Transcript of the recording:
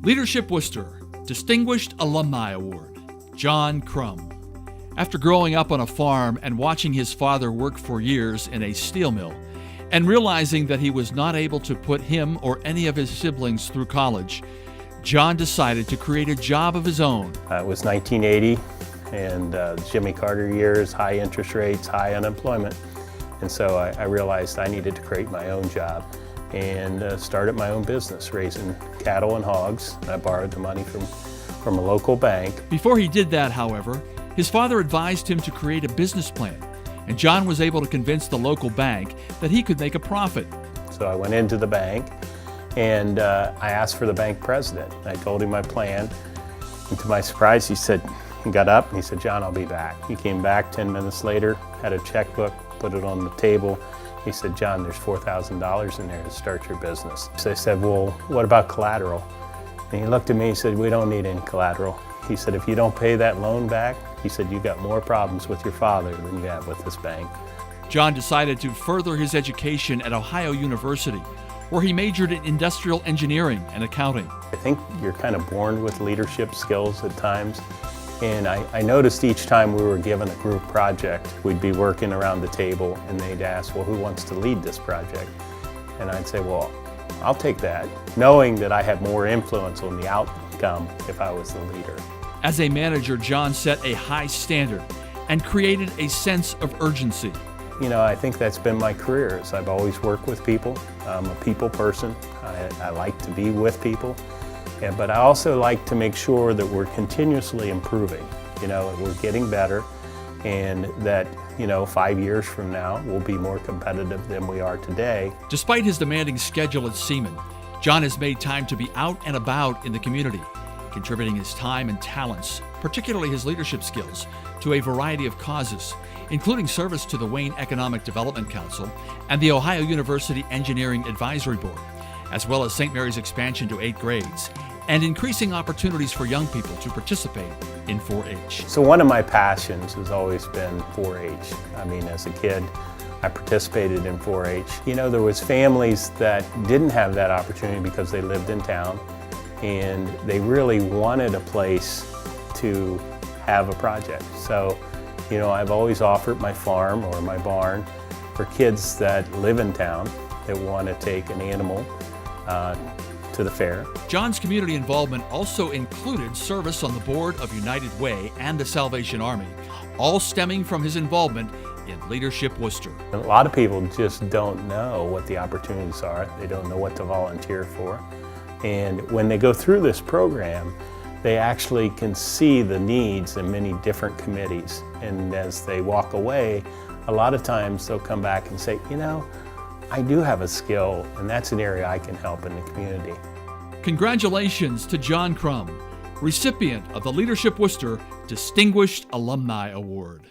Leadership Wooster, Distinguished Alumni Award, John Crum. After growing up on a farm and watching his father work for years in a steel mill, and realizing that he was not able to put him or any of his siblings through college, John decided to create a job of his own. It was 1980, and Jimmy Carter years, high interest rates, high unemployment. And so I realized I needed to create my own job and started my own business, raising cattle and hogs. I borrowed the money from a local bank. Before he did that, however, his father advised him to create a business plan, and John was able to convince the local bank that he could make a profit. So I went into the bank and I asked for the bank president. I told him my plan, and to my surprise, he got up and he said, "John, I'll be back." He came back 10 minutes later, had a checkbook, put it on the table. He said, "John, there's $4,000 in there to start your business." So I said, "Well, what about collateral?" And he looked at me and said, "We don't need any collateral." He said, "If you don't pay that loan back," he said, "you got more problems with your father than you have with this bank." John decided to further his education at Ohio University, where he majored in industrial engineering and accounting. I think you're kind of born with leadership skills at times. And I noticed each time we were given a group project, we'd be working around the table and they'd ask, "Well, who wants to lead this project?" And I'd say, "Well, I'll take that," knowing that I had more influence on the outcome if I was the leader. As a manager, John set a high standard and created a sense of urgency. You know, I think that's been my career. I've always worked with people. I'm a people person. I like to be with people. But I also like to make sure that we're continuously improving. You know, we're getting better, and that, 5 years from now, we'll be more competitive than we are today. Despite his demanding schedule at Seaman, John has made time to be out and about in the community, contributing his time and talents, particularly his leadership skills, to a variety of causes, including service to the Wayne Economic Development Council and the Ohio University Engineering Advisory Board, as well as St. Mary's expansion to 8 grades, and increasing opportunities for young people to participate in 4-H. So one of my passions has always been 4-H. I mean, as a kid, I participated in 4-H. There was families that didn't have that opportunity because they lived in town, and they really wanted a place to have a project. So, I've always offered my farm or my barn for kids that live in town that want to take an animal to the fair. John's community involvement also included service on the board of United Way and the Salvation Army, all stemming from his involvement in Leadership Wooster. A lot of people just don't know what the opportunities are. They don't know what to volunteer for. And when they go through this program, they actually can see the needs in many different committees. And as they walk away, a lot of times they'll come back and say, I do have a skill, and that's an area I can help in the community. Congratulations to John Crum, recipient of the Leadership Wooster Distinguished Alumni Award.